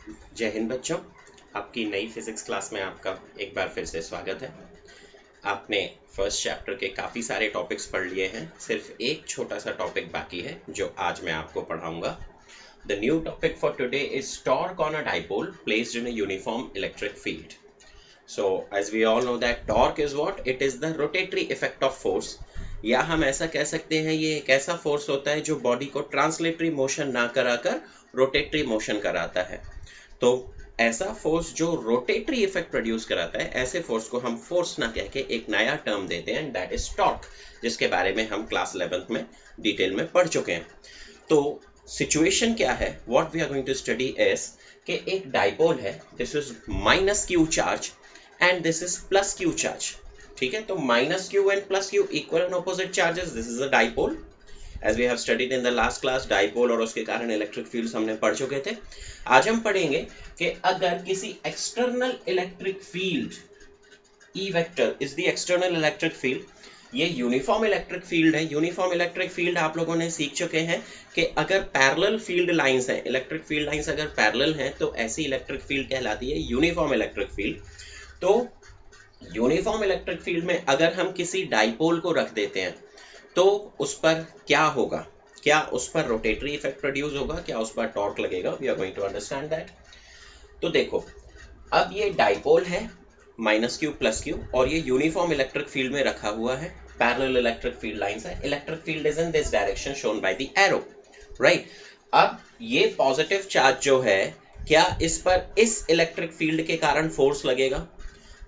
जय हिंद बच्चों, आपकी नई फिजिक्स क्लास में आपका एक बार फिर से स्वागत है। आपने फर्स्ट चैप्टर के काफ़ी सारे टॉपिक्स पढ़ लिए हैं, सिर्फ एक छोटा सा टॉपिक बाकी है जो आज मैं आपको पढ़ाऊंगा। The new topic for today is torque on a dipole placed in a uniform electric field. So as we all know that torque is what? It is the rotatory effect of force, या हम ऐसा कह सकते हैं ये एक ऐसा force होता है जो बॉडी को ट्रांसलेटरी मोशन ना कराकर रोटेटरी मोशन कराता है। तो ऐसा फोर्स जो रोटेटरी इफेक्ट प्रोड्यूस कराता है, ऐसे फोर्स को हम फोर्स ना कह के एक नया टर्म देते हैं, दैट इज टॉर्क, जिसके बारे में हम क्लास 11th में डिटेल में पढ़ चुके हैं। तो सिचुएशन क्या है, what we are going to study is कि एक डाइपोल है, this is minus q charge and this is plus q charge. ठीक है, तो minus q and plus q equal and opposite charges, this is a dipole as we have studied in the last class. Dipole और उसके कारण electric fields हमने पढ़ चुके थे। आज हम पढ़ेंगे कि अगर किसी external electric field, E vector is the external electric field, ये यूनिफॉर्म इलेक्ट्रिक फील्ड है। यूनिफॉर्म इलेक्ट्रिक फील्ड आप लोगों ने सीख चुके हैं कि अगर पैरेलल फील्ड लाइंस हैं, इलेक्ट्रिक फील्ड लाइंस अगर पैरेलल हैं तो ऐसी इलेक्ट्रिक फील्ड कहलाती है यूनिफॉर्म इलेक्ट्रिक फील्ड। तो यूनिफॉर्म इलेक्ट्रिक फील्ड में अगर हम किसी डाइपोल को रख देते हैं तो उस पर क्या होगा, क्या उस पर रोटेटरी इफेक्ट प्रोड्यूस होगा, क्या उस पर टॉर्क लगेगा, we are going to understand that. तो देखो, अब ये डाइपोल है माइनस क्यू प्लस क्यू और ये यूनिफॉर्म इलेक्ट्रिक फील्ड में रखा हुआ है, पैरेलल इलेक्ट्रिक फील्ड लाइंस है, electric field is in this direction shown by the arrow, right. अब ये पॉजिटिव चार्ज जो है, क्या इस पर इस इलेक्ट्रिक फील्ड के कारण फोर्स लगेगा?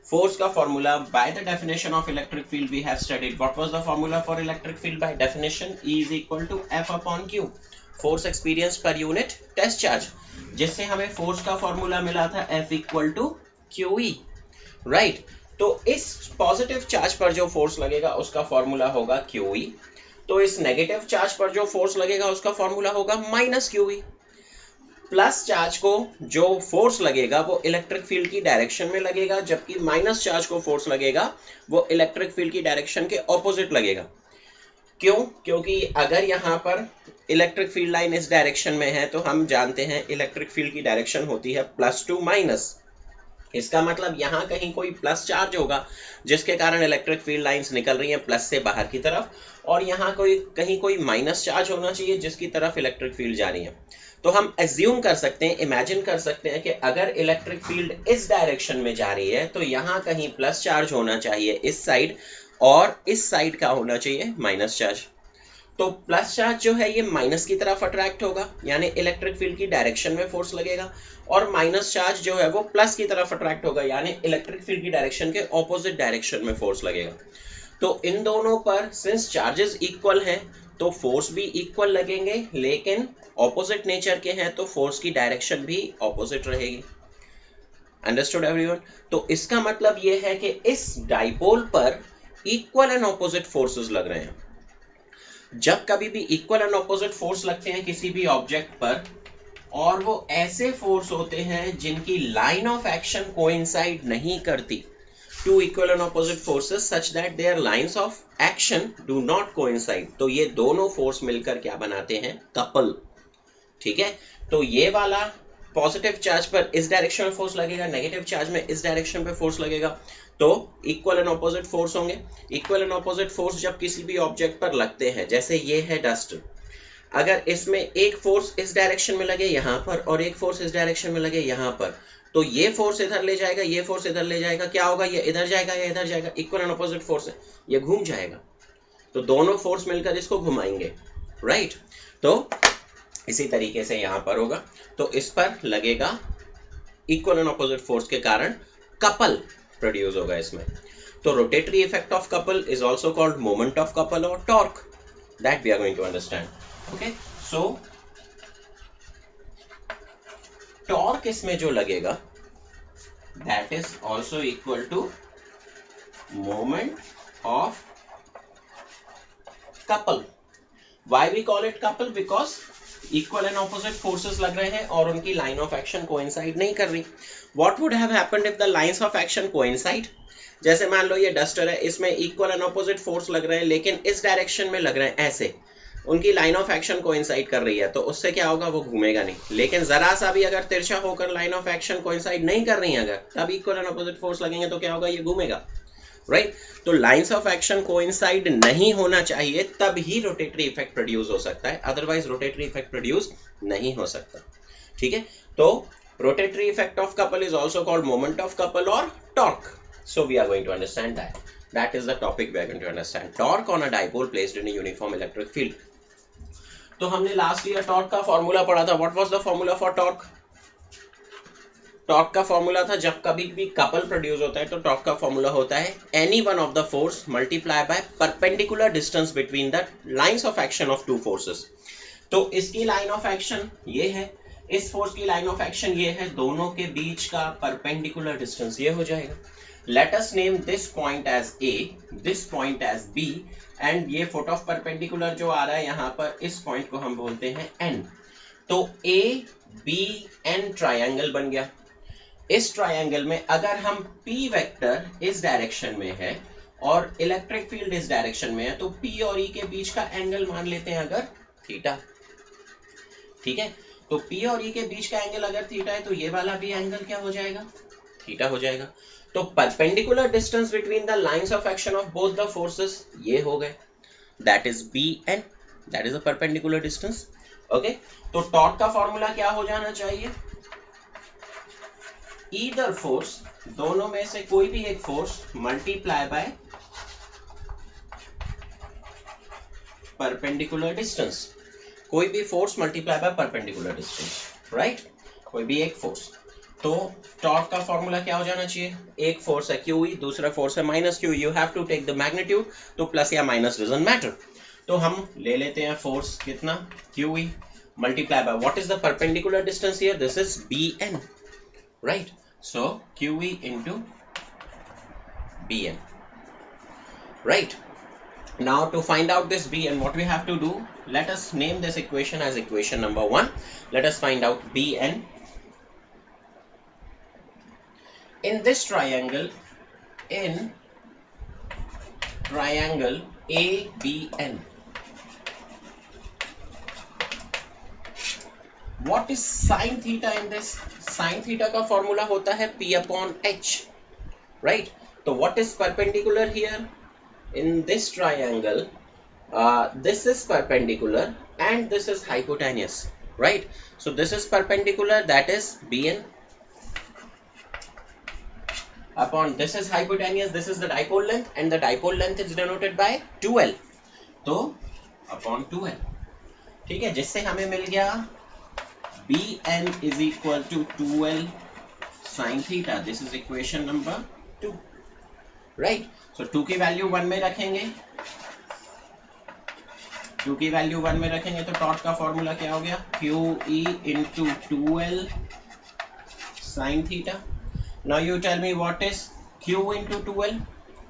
Force का formula by the definition of electric field we have studied. What was the formula for electric field by definition? E is equal to F upon Q. Force experienced per unit test charge. जिससे हमें force का formula मिला था F equal to QE. Right? तो इस positive charge पर जो force लगेगा उसका formula होगा QE. तो इस negative charge पर जो force लगेगा उसका formula होगा minus QE. प्लस चार्ज को जो फोर्स लगेगा वो इलेक्ट्रिक फील्ड की डायरेक्शन में लगेगा, जबकि माइनस चार्ज को फोर्स लगेगा वो इलेक्ट्रिक फील्ड की डायरेक्शन के ऑपोजिट लगेगा। क्यों? क्योंकि अगर यहाँ पर इलेक्ट्रिक फील्ड लाइन इस डायरेक्शन में है तो हम जानते हैं इलेक्ट्रिक फील्ड की डायरेक्शन होती है प्लस टू माइनस। इसका मतलब यहाँ कहीं कोई प्लस चार्ज होगा जिसके कारण इलेक्ट्रिक फील्ड लाइंस निकल रही हैं प्लस से बाहर की तरफ, और यहाँ कहीं कोई माइनस चार्ज होना चाहिए जिसकी तरफ इलेक्ट्रिक फील्ड जा रही है। तो हम एज्यूम कर सकते हैं, इमेजिन कर सकते हैं कि अगर इलेक्ट्रिक फील्ड इस डायरेक्शन में जा रही है तो यहाँ कहीं प्लस चार्ज होना चाहिए इस साइड, और इस साइड का होना चाहिए माइनस चार्ज। तो प्लस चार्ज जो है ये माइनस की तरफ अट्रैक्ट होगा, यानी इलेक्ट्रिक फील्ड की डायरेक्शन में फोर्स लगेगा, और माइनस चार्ज जो है वो प्लस की तरफ अट्रैक्ट होगा, यानी इलेक्ट्रिक फील्ड की डायरेक्शन के ऑपोजिट डायरेक्शन में फोर्स लगेगा। तो इन दोनों पर सिंस चार्जेस इक्वल हैं तो फोर्स भी इक्वल लगेंगे, लेकिन ऑपोजिट नेचर के हैं तो फोर्स की डायरेक्शन भी ऑपोजिट रहेगी। Understood everyone? तो इसका मतलब यह है कि इस डाइपोल पर इक्वल एंड ऑपोजिट फोर्सेस लग रहे हैं। जब कभी भी इक्वल एंड ऑपोजिट फोर्स लगते हैं किसी भी ऑब्जेक्ट पर, और वो ऐसे फोर्स होते हैं जिनकी लाइन ऑफ एक्शन कोइंसाइड नहीं करती, two equal and opposite forces such that their lines of action do not coincide, तो ये दोनों फोर्स मिलकर क्या बनाते हैं? कपल। ठीक है, तो ये वाला पॉजिटिव चार्ज पर इस डायरेक्शन में फोर्स लगेगा, नेगेटिव चार्ज में इस डायरेक्शन पे फोर्स लगेगा, तो इक्वल एंड ऑपोजिट फोर्स होंगे। इक्वल एंड ऑपोजिट फोर्स जब किसी भी ऑब्जेक्ट पर लगते हैं, जैसे ये है डस्ट, अगर इसमें एक फोर्स इस डायरेक्शन में लगे यहाँ पर और एक फोर्स इस डायरेक्शन में लगे यहाँ पर, तो ये फोर्स इधर ले जाएगा, ये फोर्स इधर ले जाएगा, क्या होगा? ये इधर जाएगा या इधर जाएगा, इक्वल एंड ऑपोजिट फोर्स है, ये घूम जाएगा। तो दोनों फोर्स मिलकर इसको घुमाएंगे, राइट। तो इसी तरीके से यहां पर होगा, तो इस पर लगेगा इक्वल एंड ऑपोजिट फोर्स के कारण कपल प्रोड्यूस होगा इसमें। तो rotatory effect of couple is also called moment of couple और torque, that we are going to understand. Okay, so torque इसमें जो लगेगा that is also equal to moment of couple. Why we call it couple? Because equal and opposite forces लग रहे हैं और उनकी line of action coincide नहीं कर रही। What would have happened if the lines of action coincide? जैसे मान लो ये डस्टर है, इसमें equal and opposite force लग रहे हैं लेकिन इस डायरेक्शन में लग रहे हैं ऐसे, उनकी लाइन ऑफ एक्शन कोइंसाइड कर रही है, तो उससे क्या होगा, वो घूमेगा नहीं। लेकिन जरा सा भी अगर तिरछा होकर लाइन ऑफ एक्शन कोइंसाइड नहीं कर रही है अगर, तब इक्वल एंड अपोजिट फोर्स लगेंगे तो क्या होगा, ये घूमेगा, राइट। तो लाइंस ऑफ एक्शन कोइंसाइड नहीं होना चाहिए, तब ही रोटेटरी इफेक्ट प्रोड्यूस हो सकता है, अदरवाइज रोटेटरी इफेक्ट प्रोड्यूस नहीं हो सकता, ठीक है। तो rotatory effect of couple is also called moment of couple और torque. So we are going to understand that. That is the topic we are going to understand. Torque on a dipole placed in a uniform electric field. तो हमने last year torque का formula पढ़ा था. What was the formula for torque? Torque का formula था, जब कभी भी कपल प्रोड्यूस होता है तो टॉर्क का फॉर्मूला होता है any one of the force multiply by perpendicular distance between the lines of action of two forces. तो इसकी लाइन ऑफ एक्शन ये है, इस फोर्स की लाइन ऑफ एक्शन ये है, दोनों के बीच का परपेंडिकुलर डिस्टेंस ये हो जाएगा. Let us name this point as A, this point as B, and ये foot of perpendicular जो आ रहा है यहाँ पर, इस point को हम बोलते हैं N. तो A, B, N ट्रायंगल बन गया. इस ट्रायंगल में अगर हम P वेक्टर इस डायरेक्शन में है और इलेक्ट्रिक फील्ड इस डायरेक्शन में है, तो P और E के बीच का एंगल मान लेते हैं अगर थीटा, ठीक है. तो P और E के बीच का एंगल अगर थीटा है, तो ये वाला भी एंगल क्या हो जाएगा, थीटा हो जाएगा. तो perpendicular distance between the lines of action of both the forces ये हो गए, that is b n, that is a perpendicular distance. Okay, तो टॉर्क का फॉर्मूला क्या हो जाना चाहिए, ईदर फोर्स, दोनों में से कोई भी एक force multiply by perpendicular distance. कोई भी force multiply by perpendicular distance, right, कोई भी एक फोर्स. तो टॉर्क का फॉर्मूला क्या हो जाना चाहिए, एक फोर्स है QE, दूसरा फोर्स है minus QE, you have to take the magnitude, तो प्लस या माइनस डजंट मैटर. तो हम ले लेते हैं फोर्स कितना, QE multiply by what is the perpendicular distance here, this is BN, right. So QE into BN, right. Now to find out this BN, what we have to do, let us name this equation as equation number 1. Let us find out BN. In this triangle, in triangle ABN, what is sin theta in this? Sin theta का formula होता है P upon H, right? तो what is perpendicular here? In this triangle, this is perpendicular and this is hypotenuse, right? So this is perpendicular, that is BN, upon this is hypotenuse, this is the dipole length, and the dipole length is denoted by 2L. तो upon 2L, ठीक है, जिससे हमें मिल गया BN is equal to 2L sin theta. This is equation number 2, right? So 2 की value 1 में रखेंगे, 2 की वैल्यू 1 में रखेंगे तो टॉर्क का फॉर्मूला क्या हो गया, QE into 2L sin theta. Now you tell me what is Q into 2L?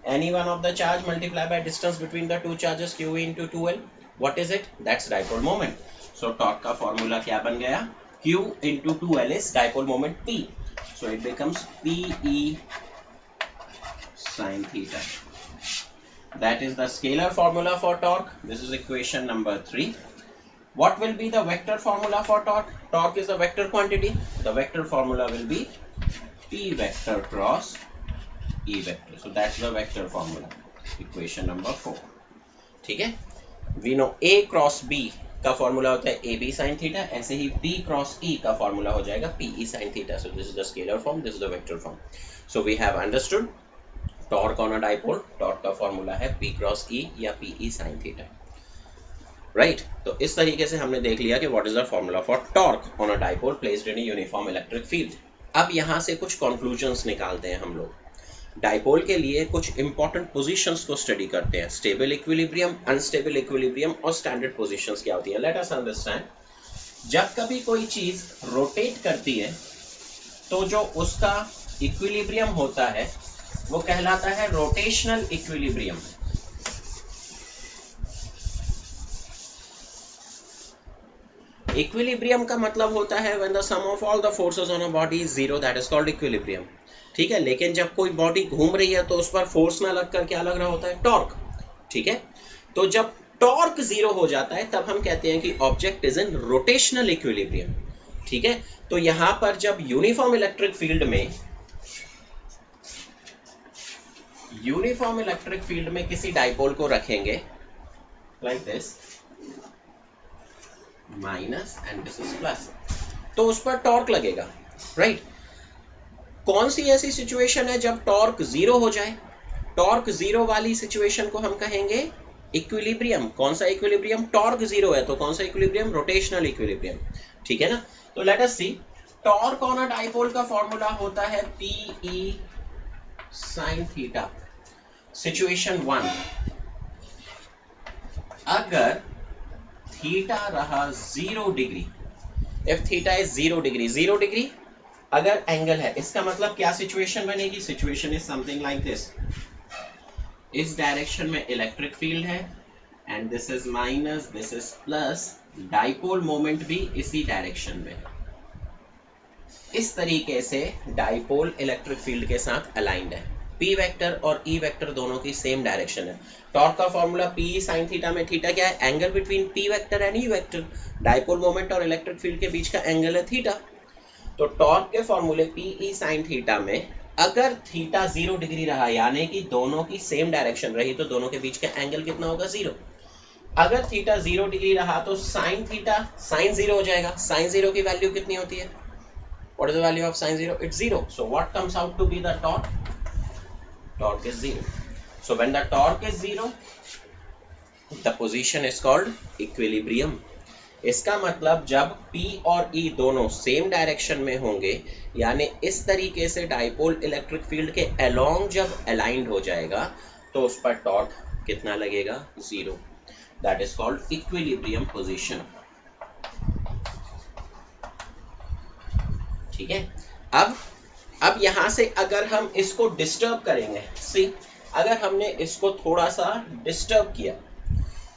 Any one of the charge multiplied by distance between the two charges, QE into 2L. What is it? That's dipole moment. So torque का formula क्या बन गया? Q into 2L is dipole moment P. So it becomes PE sin theta. That is the scalar formula for torque. This is equation number 3. What will be the vector formula for torque? Torque is a vector quantity. The vector formula will be P vector cross E vector. So that's the vector formula. Equation number 4. ठीक है? We know A cross B का formula होता है AB sin theta. ऐसे ही P cross E का formula हो जाएगा PE sin theta. So this is the scalar form. This is the vector form. So we have understood torque on a dipole. Torque का formula है P cross E या PE sin theta. Right? तो इस तरीके से हमने देख लिया कि what is the formula for torque on a dipole placed in a uniform electric field. अब यहाँ से कुछ कंक्लूजन्स निकालते हैं हम लोग. डाइपोल के लिए कुछ इंपॉर्टेंट पोजीशंस को स्टडी करते हैं. स्टेबल इक्विलिब्रियम, अनस्टेबल इक्विलिब्रियम और स्टैंडर्ड पोजीशंस क्या होती हैं. Let us understand. जब कभी कोई चीज रोटेट करती है तो जो उसका इक्विलिब्रियम होता है वो कहलाता है रोटेशनल इक्विलिब्रियम. इक्विलिब्रियम का मतलब होता है when the sum of all the forces on a body is zero, that is called equilibrium. ठीक है, लेकिन जब कोई बॉडी घूम रही है तो उस पर फोर्स ना लगकर क्या लग रहा होता है, टॉर्क. ठीक है, तो जब टॉर्क जीरो हो जाता है तब हम कहते हैं कि object is in rotational equilibrium. ठीक है, तो यहां पर जब यूनिफॉर्म इलेक्ट्रिक फील्ड में किसी डाइपोल को रखेंगे like this minus and this is plus, तो उस पर टॉर्क लगेगा, राइट। कौन सी ऐसी सिचुएशन है जब टॉर्क जीरो हो जाए? टॉर्क जीरो वाली सिचुएशन को हम कहेंगे इक्विलिब्रियम। कौन सा इक्विलिब्रियम? टॉर्क जीरो है तो कौन सा इक्विलिब्रियम? Rotational equilibrium. ठीक है ना, तो let us see torque on a dipole का फॉर्मूला होता है PE sin थीटा। सिचुएशन 1, अगर थीटा रहा 0 degree, if theta is 0 degree, 0 degree अगर एंगल है, इसका मतलब क्या सिचुएशन बनेगी? Situation is something like this, इस डायरेक्शन में इलेक्ट्रिक फील्ड है and this is minus, this is plus, dipole moment भी इसी डायरेक्शन में। इस तरीके से डाइपोल इलेक्ट्रिक फील्ड के साथ अलाइंड है। P वेक्टर और E वेक्टर दोनों की सेम डायरेक्शन है। टॉर्क का फॉर्मूला PE sin थीटा में थीटा क्या है? Angle between P vector and E vector. Dipole moment और इलेक्ट्रिक फील्ड के बीच का एंगल है थीटा। तो टॉर्क के फॉर्मूले PE sin थीटा में अगर थीटा 0 डिग्री रहा, यानी कि दोनों की सेम डायरेक्शन रही, तो दोनों के बीच का एंगल कितना होगा? 0। अगर थीटा 0 डिग्री रहा तो साइन थीटा साइन 0 हो जाएगा। साइन 0 की वैल्यू कितनी होती है? What is the value of sine 0? It's 0। So what comes out to be the torque? Torque is 0. So when the torque is 0, the position is called equilibrium. इसका मतलब जब P और E दोनों same direction में होंगे, यानी इस तरीके से डाइपोल इलेक्ट्रिक फील्ड के अलोंग जब अलाइंड हो जाएगा, तो उस पर टॉर्क कितना लगेगा? 0. That is called equilibrium position. ठीक है, अब यहां से अगर हम इसको डिस्टर्ब करेंगे, सी अगर हमने इसको थोड़ा सा डिस्टर्ब किया,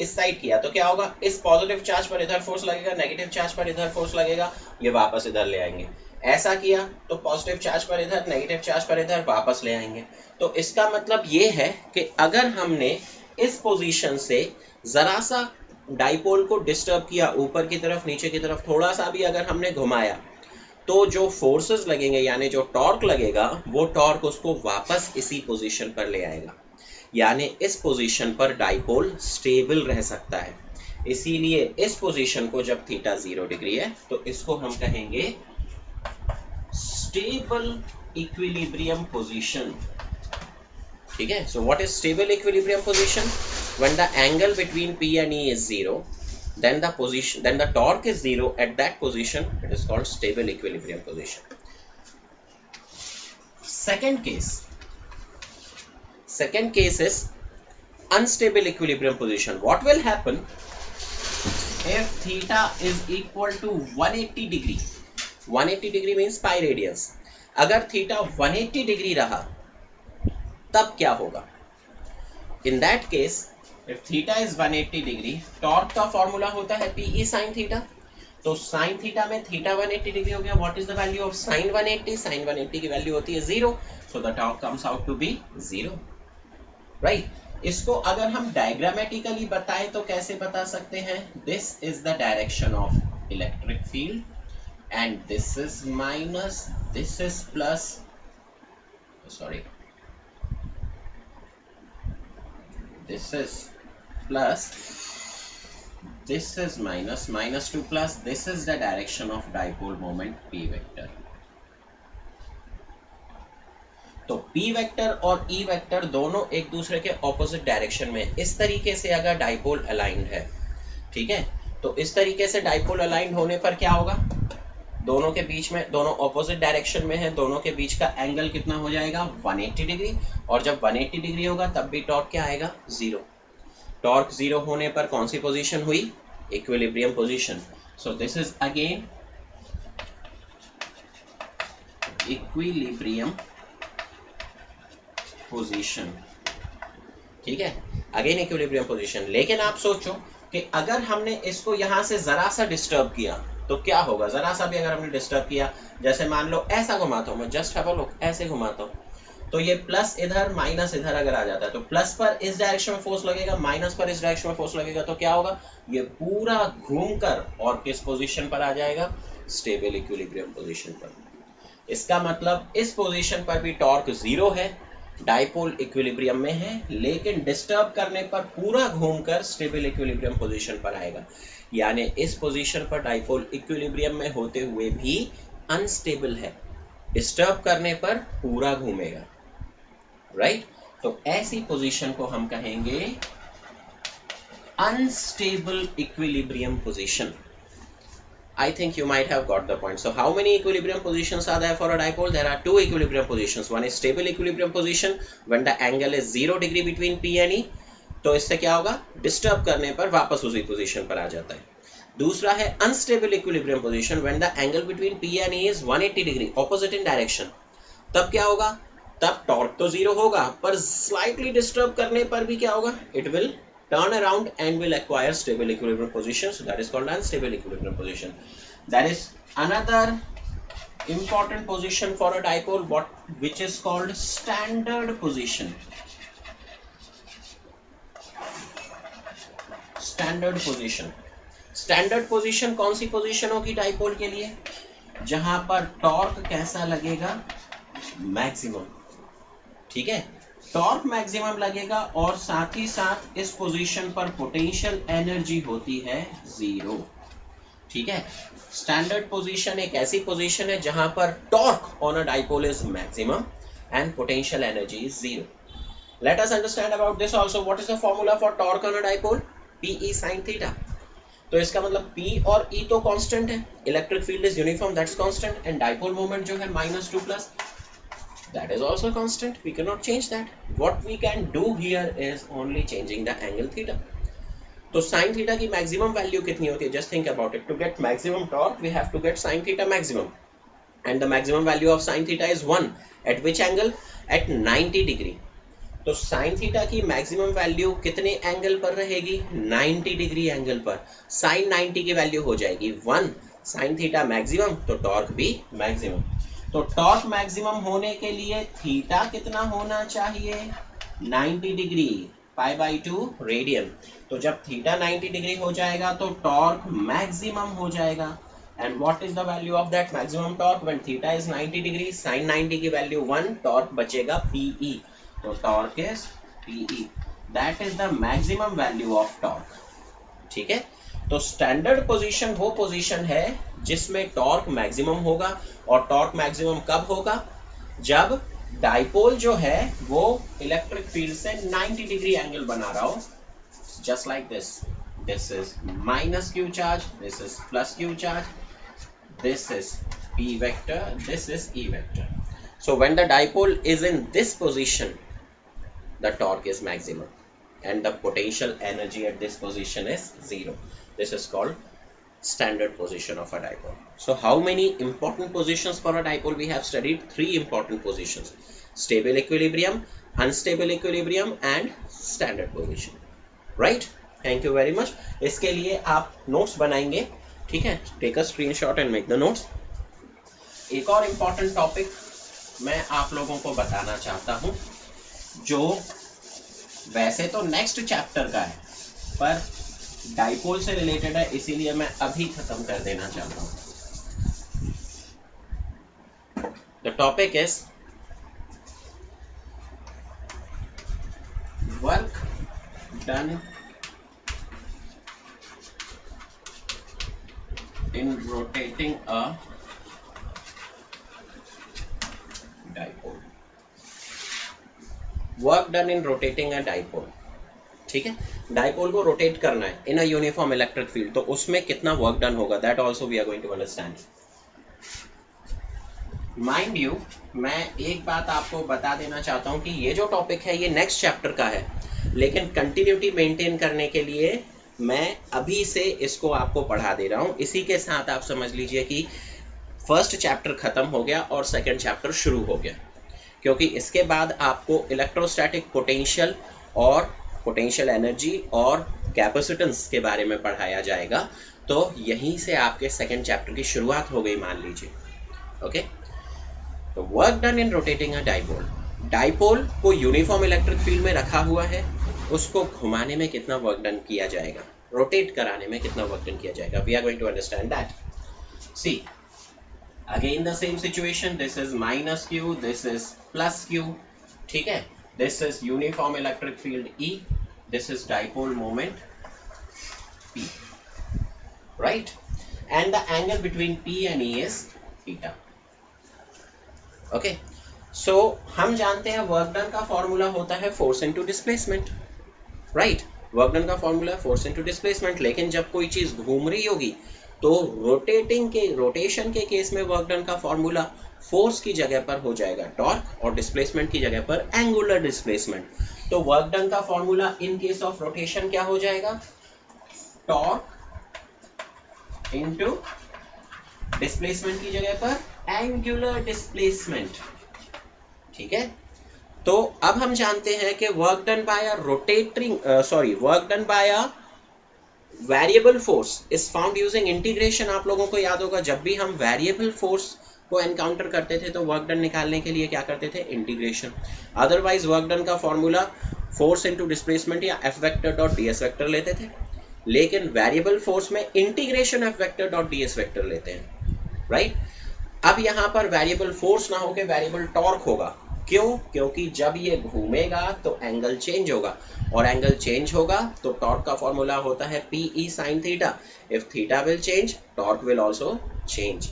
इस साइड किया, तो क्या होगा? इस पॉजिटिव चार्ज पर इधर फोर्स लगेगा, नेगेटिव चार्ज पर इधर फोर्स लगेगा, ये वापस इधर ले आएंगे। ऐसा किया तो पॉजिटिव चार्ज पर इधर, नेगेटिव चार्ज पर इधर, वापस ले आएंगे। तो इसका मतलब ये है कि अगर हमने इस पोजीशन से जरा सा डाइपोल को डिस्टर्ब किया, ऊपर की तरफ नीचे की तरफ थोड़ा सा भी अगर हमने घुमाया, तो जो फोर्सेस लगेंगे यानी जो टॉर्क लगेगा, वो टॉर्क उसको वापस इसी पोजीशन पर ले आएगा, यानी इस पोजीशन पर डाइपोल स्टेबल रह सकता है। इसीलिए इस पोजीशन को जब थीटा 0 डिग्री है तो इसको हम कहेंगे स्टेबल इक्विलिब्रियम पोजीशन। ठीक है, so what is stable equilibrium position? When the angle between P and E is 0, then the torque is 0. At that position it is called stable equilibrium position. Second case is unstable equilibrium position. What will happen if theta is equal to 180 degree? 180 degree means pi radians. अगर theta 180 degree रहा तब क्या होगा? In that case, if theta is 180 degree, torque का formula होता है PE sin theta. तो sin theta में थीटा 180 डिग्री हो गया। What is the value of sin 180? sin 180 की वैल्यू होती है 0, so the torque comes out to be 0, right. इसको अगर हम डायग्रामेटिकली बताएं तो कैसे बता सकते हैं? This is the direction of electric field and this is minus, this is plus, sorry, this is plus, this is minus, minus to plus, this is the direction of dipole moment P vector. तो P vector और E vector दोनों एक दूसरे के opposite direction में, इस तरीके से अगर डाइपोल अलाइंड है, ठीक है, तो इस तरीके से डाइपोल अलाइंड होने पर क्या होगा? दोनों के बीच में, दोनों ऑपोजिट डायरेक्शन में है, दोनों के बीच का एंगल कितना हो जाएगा? 180 डिग्री। और जब 180 डिग्री होगा तब भी टॉर्क क्या आएगा? 0। टॉर्क 0 होने पर कौन सी पोजीशन हुई? Equilibrium position. So this is again equilibrium position. ठीक है, अगेन इक्विलिब्रियम पोजीशन। लेकिन आप सोचो कि अगर हमने इसको यहां से जरा सा डिस्टर्ब किया तो क्या होगा? जरा सा भी अगर हमने डिस्टर्ब किया, जैसे मान लो ऐसा घुमाता हूं मैं, जस्ट हैव अ लुक, ऐसे घुमाता हूं, तो ये प्लस इधर माइनस इधर अगर आ जाता है तो प्लस पर इस डायरेक्शन में फोर्स लगेगा, माइनस पर इस डायरेक्शन में फोर्स लगेगा, तो क्या होगा, ये पूरा घूमकर और किस पोजीशन पर आ जाएगा, स्टेबल इक्विलिब्रियम पोजीशन पर। इसका मतलब इस पोजीशन पर भी टॉर्क जीरो है, डाइपोल इक्विलिब्रियम में है, लेकिन डिस्टर्ब करने पर पूरा घूमकर स्टेबल इक्विलिब्रियम पोजीशन पर आएगा। यानी इस पोजीशन पर डाइपोल इक्विलिब्रियम में होते हुए भी अनस्टेबल है, डिस्टर्ब करने पर पूरा घूमेगा, राइट। तो ऐसी पोजीशन को हम कहेंगे unstable equilibrium position. I think you might have got the point. So how many equilibrium positions are there for a dipole? There are two equilibrium positions. One is stable equilibrium position when the angle is 0 degree between P and E. तो इससे क्या होगा, disturb करने पर वापस उसी position पर आ जाता है। दूसरा है unstable equilibrium position when the angle between P and E is 180 degree opposite in direction. तब क्या होगा, तब टॉर्क तो जीरो होगा पर स्लाइटली डिस्टर्ब करने पर भी क्या होगा, it will turn around and will acquire stable equilibrium position. So that is called unstable equilibrium position. There is another important position for a dipole, which is called standard position. Standard position. Standard position कौन सी position होगी dipole के लिए, जहां पर torque कैसा लगेगा, maximum, ठीक है, टॉर्क मैक्सिमम लगेगा और साथ ही साथ इस पोजीशन पर पोटेंशियल एनर्जी होती है जीरो, ठीक है। स्टैंडर्ड पोजीशन एक ऐसी पोजीशन है जहां पर torque on a dipole is maximum and potential energy is zero. Let us understand about this also. What is the formula for torque on a dipole, PE sin theta. तो इसका मतलब P और E तो constant है, electric field is uniform, that's constant, and dipole moment जो है -2+, that is also constant. We cannot change that. What we can do here is only changing the angle theta. तो sin theta की maximum value कितनी होती है, just think about it. To get maximum torque we have to get sin theta maximum, and the maximum value of sin theta is 1. At which angle? At 90 degree. तो sin theta की maximum value कितने angle पर रहेगी, 90 degree angle पर। sin 90 की value हो जाएगी 1, sin theta maximum तो टॉर्क भी मैक्सिमम। तो टॉर्क मैक्सिमम होने के लिए थीटा कितना होना चाहिए, 90 डिग्री, π/2 रेडियन। तो जब थीटा 90 डिग्री हो जाएगा तो टॉर्क मैक्सिमम हो जाएगा। And what is the value of that maximum torque when theta is 90 degree, sin 90 की वैल्यू 1, टॉर्क बचेगा PE, तो torque is PE, that is the maximum value of torque, ठीक है। तो स्टैंडर्ड पोजीशन वो position है जिसमें टॉर्क मैक्सिमम होगा, और टॉर्क मैक्सिमम कब होगा, जब डाइपोल जो है वो इलेक्ट्रिक फील्ड से 90 डिग्री एंगल बना रहा हो, just like this. This is minus q charge, this is plus q charge, this is P vector, this is E vector. So when the dipole is in this position, the torque is maximum and the potential energy at this position is 0. This is called standard position of a dipole. So how many important positions for a dipole we have studied? 3 important positions: stable equilibrium, unstable equilibrium and standard position, right? Thank you very much. इसके लिए आप notes बनाएंगे, ठीक है, take a screenshot and make the notes. एक और important topic मैं आप लोगों को बताना चाहता हूं, जो वैसे तो नेक्स्ट चैप्टर का है पर डाइपोल से रिलेटेड है, इसीलिए मैं अभी खत्म कर देना चाहता हूं। The topic is work done in rotating a dipole. Work done in rotating a dipole, ठीक है। डाइपोल को रोटेट करना है in a uniform electric field, तो उसमें कितना वर्क डन होगा, that also we are going to understand. Mind you, मैं एक बात आपको बता देना चाहता हूं कि ये जो टॉपिक है ये नेक्स्ट चैप्टर का है, लेकिन कंटिन्यूटी मेंटेन करने के लिए मैं अभी से इसको आपको पढ़ा दे रहा हूं। इसी के साथ आप समझ लीजिए कि फर्स्ट चैप्टर खत्म हो गया और सेकेंड चैप्टर शुरू हो गया, क्योंकि इसके बाद आपको इलेक्ट्रोस्टैटिक पोटेंशियल और पोटेंशियल एनर्जी और कैपेसिटेंस के बारे में पढ़ाया जाएगा। तो यहीं से आपके सेकेंड चैप्टर की शुरुआत हो गई मान लीजिए, ओके। तो work done in rotating a dipole, dipole को यूनिफॉर्म इलेक्ट्रिक फील्ड में रखा हुआ है, उसको घुमाने में कितना वर्क डन किया जाएगा, रोटेट कराने में कितना वर्क डन किया जाएगा, we are going to understand that. See again the same situation, this is minus q, this is plus q, ठीक है, this is uniform electric field E, this is dipole moment P, right, and the angle between P and E is theta. Okay, so हम जानते हैं work done का formula होता है force into displacement, right, work done का formula force into displacement. लेकिन जब कोई चीज घूम रही होगी तो रोटेशन के केस में वर्क डन का फॉर्मूला फोर्स की जगह पर हो जाएगा टॉर्क और डिस्प्लेसमेंट की जगह पर एंगुलर डिस्प्लेसमेंट। तो वर्क डन का formula in case of rotation क्या हो जाएगा, टॉर्क इनटू डिस्प्लेसमेंट की जगह पर एंगुलर डिस्प्लेसमेंट, ठीक है। तो अब हम जानते हैं कि work done by a work done by a variable force is found using integration. आप लोगों को याद होगा जब भी हम वेरिएबल फोर्स को एनकाउंटर करते थे तो वर्क डन निकालने के लिए क्या करते थे, इंटीग्रेशन। अदरवाइज वर्क डन का फॉर्मूला फोर्स इनटू डिस्प्लेसमेंट या F vector dot DS vector लेते थे, लेकिन वेरिएबल फोर्स में integration F vector dot DS vector लेते हैं, राइट। अब यहां पर वेरिएबल फोर्स ना होकर वेरिएबल टॉर्क होगा, क्यों, क्योंकि जब ये घूमेगा तो एंगल चेंज होगा, और एंगल चेंज होगा तो टॉर्क का फॉर्मूला होता है PE sin theta. If theta will change torque will also change.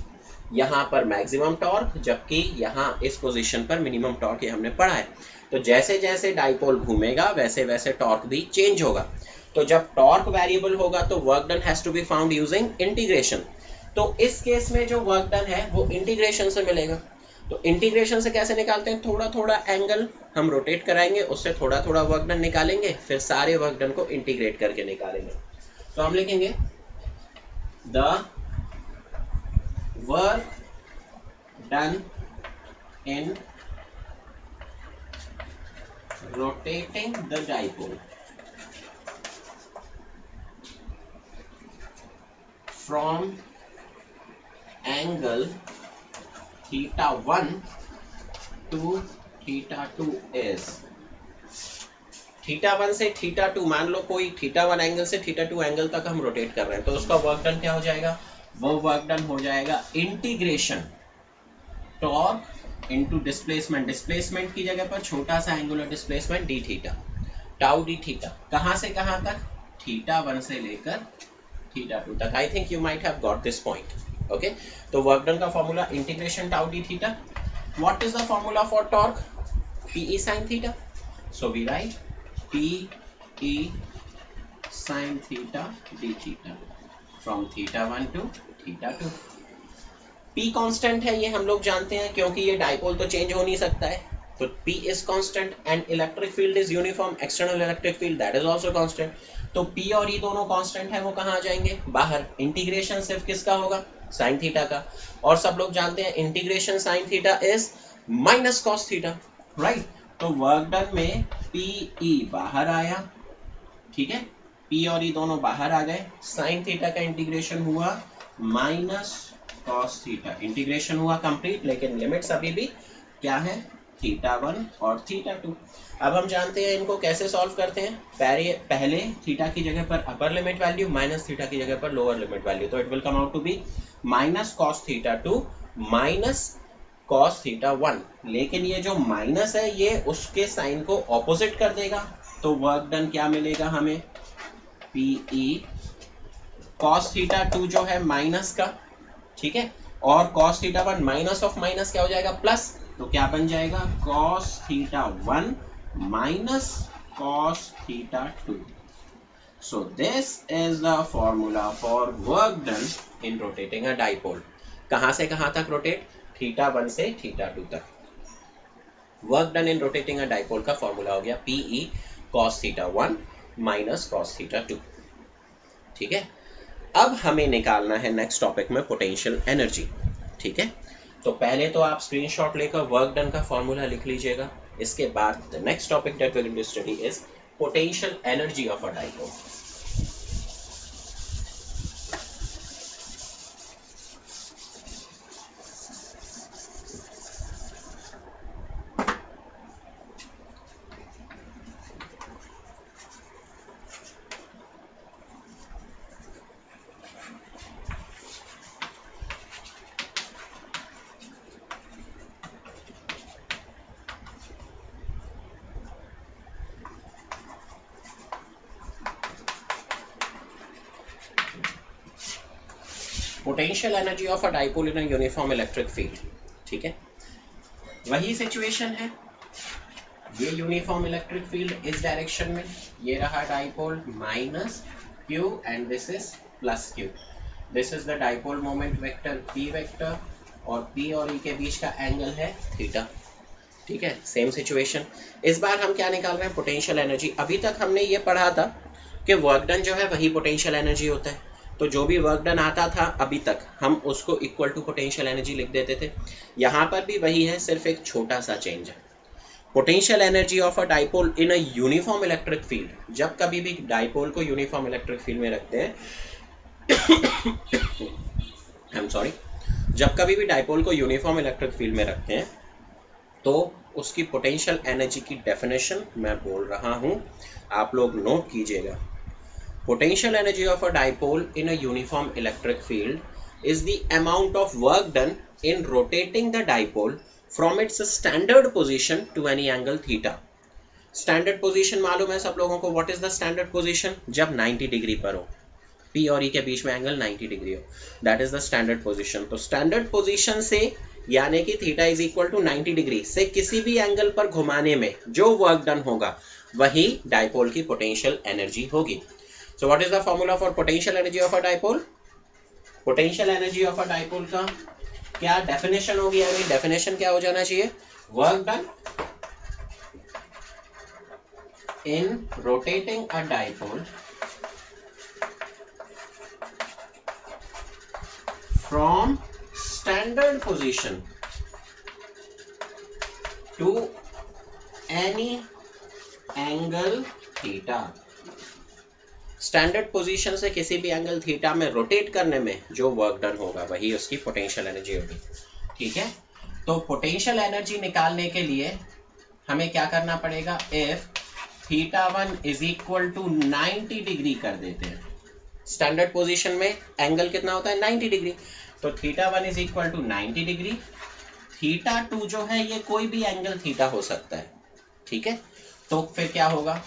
यहां पर मैक्सिमम टॉर्क, जबकि यहां इस पोजीशन पर मिनिमम टॉर्क, ये हमने पढ़ा है। तो जैसे जैसे डाइपोल घूमेगा वैसे वैसे टॉर्क भी चेंज होगा। तो जब टॉर्क वेरिएबल होगा तो work done has to be found using integration. तो इस केस में जो वर्क डन है वो इंटीग्रेशन से मिलेगा। तो इंटीग्रेशन से कैसे निकालते हैं, थोड़ा थोड़ा एंगल हम रोटेट कराएंगे, उससे थोड़ा थोड़ा वर्क डन निकालेंगे, फिर सारे वर्क डन को इंटीग्रेट करके निकालेंगे। तो हम लिखेंगे the work done in rotating the dipole from angle theta 1 to theta 2 is theta 1 से थीटा 2, मान लो कोई थीटा 1 एंगल से थीटा 2 एंगल तक हम रोटेट कर रहे हैं, तो उसका वर्क डन क्या हो जाएगा, वो वर्क डन हो जाएगा integration torque into displacement. Displacement की जगह पर छोटा सा angular displacement D theta, tau d theta, कहां से कहां तक, थीटा 1 से लेकर थीटा 2 तक। I think you might have got this point, okay. तो वर्क डन का formula integration tau d theta. What is the formula for torque, PE sin theta. So we write PE sin theta d theta from theta 1 to theta 2। P constant है, ये हम लोग जानते हैं, क्योंकि ये डाइपोल तो चेंज हो नहीं सकता है। तो P is constant and electric field is uniform, external electric field that is also constant। तो P और E दोनों कांस्टेंट है, वो कहाँ आ जाएंगे, बाहर। इंटीग्रेशन सिर्फ किसका होगा, साइन थीटा का, और सब लोग जानते हैं integration sine theta is minus cos theta, right. तो वर्क डन में PE बाहर आया, ठीक है, P और E दोनों बाहर आ गए, साइन थीटा का इंटीग्रेशन हुआ माइनस कॉस थीटा, इंटीग्रेशन हुआ कंप्लीट, लेकिन लिमिट्स अभी भी क्या है, थीटा 1 और थीटा 2। अब हम जानते हैं इनको कैसे सॉल्व करते हैं। पहले थीटा की जगह पर upper limit value, minus theta की जगह पर लोअर लिमिट वैल्यू, तो it will come out to be minus cos theta 2 minus cos theta 1। लेकिन ये जो माइनस है ये उसके साइन को ऑपोजिट कर देगा, तो वर्क डन क्या मिलेगा हमें, PE कॉस थीटा 2 जो है माइनस का, ठीक है, और cos theta 1 minus of minus क्या हो जाएगा, प्लस। तो क्या बन जाएगा, cos theta 1 minus cos theta 2। So this is the formula for work done in rotating a dipole. कहां से कहां तक रोटेट, थीटा 1 से थीटा 2 तक। Work done in rotating a dipole का फॉर्मूला हो गया PE cos theta 1 minus cos theta 2, ठीक है। अब हमें निकालना है नेक्स्ट टॉपिक में पोटेंशियल एनर्जी, ठीक है। तो पहले तो आप स्क्रीनशॉट लेकर वर्क डन का फॉर्मूला लिख लीजिएगा। इसके बाद the next topic that we will be study is potential energy of a dipole. Potential energy of a dipole in a uniform electric field. ठीक है, वही सिचुएशन है, ये यूनिफॉर्म इलेक्ट्रिक फील्ड इस डायरेक्शन में, ये रहा dipole minus q and this is plus q। This is the dipole moment vector p vector, और p और e के बीच का एंगल है थीटा। ठीक है, सेम सिचुएशन। इस बार हम क्या निकाल रहे हैं, पोटेंशियल एनर्जी। अभी तक हमने ये पढ़ा था कि वर्क डन जो है वही पोटेंशियल एनर्जी होता है, तो जो भी वर्क डन आता था अभी तक हम उसको इक्वल टू पोटेंशियल एनर्जी लिख देते थे। यहाँ पर भी वही है, सिर्फ एक छोटा सा चेंज है। Potential energy of a dipole in a uniform electric field, जब कभी भी डाइपोल को यूनिफॉर्म इलेक्ट्रिक फील्ड में रखते हैं आई एम सॉरी, जब कभी भी डाइपोल को यूनिफॉर्म इलेक्ट्रिक फील्ड में रखते हैं तो उसकी पोटेंशियल एनर्जी की डेफिनेशन मैं बोल रहा हूं, आप लोग नोट कीजिएगा। Potential energy of a dipole in a uniform electric field is the amount of work done in rotating the dipole from its standard position to any angle theta. Standard position मालूम है सब लोगों को, what is the standard position, जब 90 degree पर हो, P और E के बीच में एंगल 90 डिग्री हो, that is the standard position. तो स्टैंडर्ड पोजीशन से यानी कि theta is equal to 90 degree से किसी भी एंगल पर घुमाने में जो वर्क डन होगा वही डाइपोल की पोटेंशियल एनर्जी होगी। So what is the formula for potential energy of a dipole? Potential energy of a dipole का क्या डेफिनेशन होगी, यानी डेफिनेशन क्या हो जाना चाहिए, work done in rotating a dipole from standard position to any angle theta। Standard position से किसी भी एंगल थीटा में रोटेट करने में जो वर्क डन होगा वही उसकी पोटेंशियल एनर्जी होगी। ठीक है, तो पोटेंशियल एनर्जी निकालने के लिए हमें क्या करना पड़ेगा, if θ1 is equal to 90 degree कर देते हैं। स्टैंडर्ड पोजीशन में एंगल कितना होता है, 90 डिग्री, तो θ1 इज इक्वल टू 90 डिग्री। θ2 जो है ये कोई भी एंगल थीटा हो सकता है। ठीक है, तो फिर क्या होगा,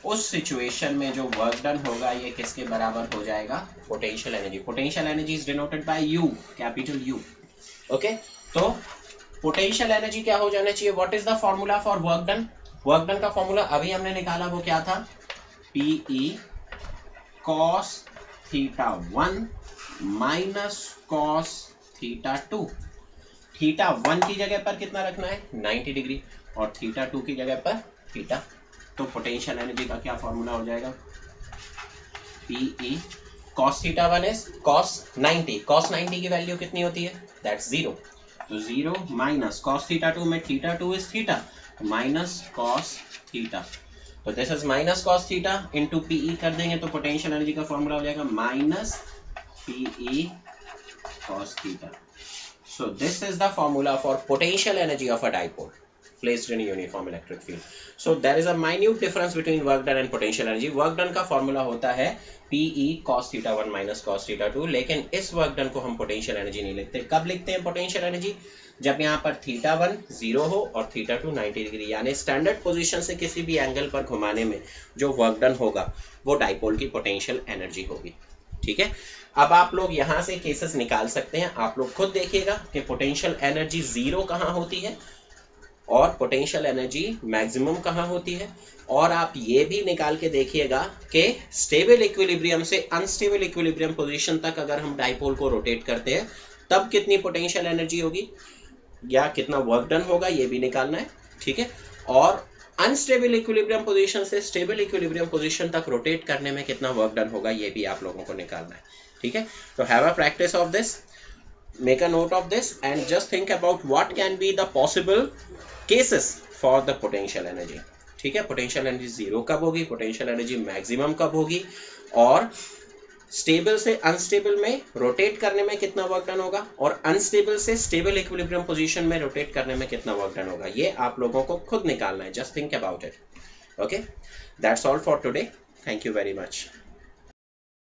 उस सिचुएशन में जो वर्क डन होगा ये किसके बराबर हो जाएगा, potential energy. Potential energy is denoted by U, capital U। Okay, तो पोटेंशियल एनर्जी क्या हो जाना चाहिए, what is the formula for work done? Work done का फॉर्मूला अभी हमने निकाला, वो क्या था, PE cos θ1 माइनस cos θ2। θ1 की जगह पर कितना रखना है, 90 डिग्री, और θ2 की जगह पर थीटा। तो पोटेंशियल एनर्जी का क्या फॉर्मूला हो जाएगा, PE cos θ1 is cos 90, cos 90 की वैल्यू कितनी होती है, दैट्स 0, तो 0 माइनस cos θ2 में θ2 is theta, minus cos theta, तो this is minus cos theta into PE कर देंगे तो पोटेंशियल एनर्जी का फॉर्मूला हो जाएगा minus PE cos theta। So this is the formula for potential energy of a dipole placed in a uniform electric field. So there is a minute difference between work done and potential energy. Work done का formula होता है PE cos θ1 minus cos θ2, लेकिन इस work done को हम potential energy नहीं लिखते। कब लिखते हैं पोटेंशियल एनर्जी, जब यहाँ पर θ1 0 हो और θ2 90 डिग्री, यानी स्टैंडर्ड पोजीशन से किसी भी एंगल पर घुमाने में जो वर्क डन होगा वो डाइपोल की पोटेंशियल एनर्जी होगी। ठीक है, अब आप लोग यहाँ से केसेस निकाल सकते हैं, आप लोग खुद देखिएगा कि पोटेंशियल एनर्जी 0 कहाँ होती है और पोटेंशियल एनर्जी मैक्सिमम कहाँ होती है, और आप ये भी निकाल के देखिएगा कि स्टेबल इक्विलिब्रियम से अनस्टेबल इक्विलिब्रियम पोजीशन तक अगर हम डाइपोल को रोटेट करते हैं तब कितनी पोटेंशियल एनर्जी होगी या कितना वर्क डन होगा, ये भी निकालना है। ठीक है, और अनस्टेबल इक्विलिब्रियम पोजीशन से स्टेबल इक्विलिब्रियम पोजीशन तक रोटेट करने में कितना वर्क डन होगा ये भी आप लोगों को निकालना है। ठीक है, तो have a practice of this, make a note of this and just think about what can be the possible cases for the potential energy. ठीक है, पोटेंशियल एनर्जी 0 कब होगी, पोटेंशियल एनर्जी मैक्सिमम कब होगी, और स्टेबल से अनस्टेबल में rotate करने में कितना वर्क डन होगा, और अनस्टेबल से स्टेबल इक्विलिब्रियम पोजीशन में रोटेट करने में कितना वर्क डन होगा, ये आप लोगों को खुद निकालना है। Just think about it. Okay, that's all for today, thank you very much.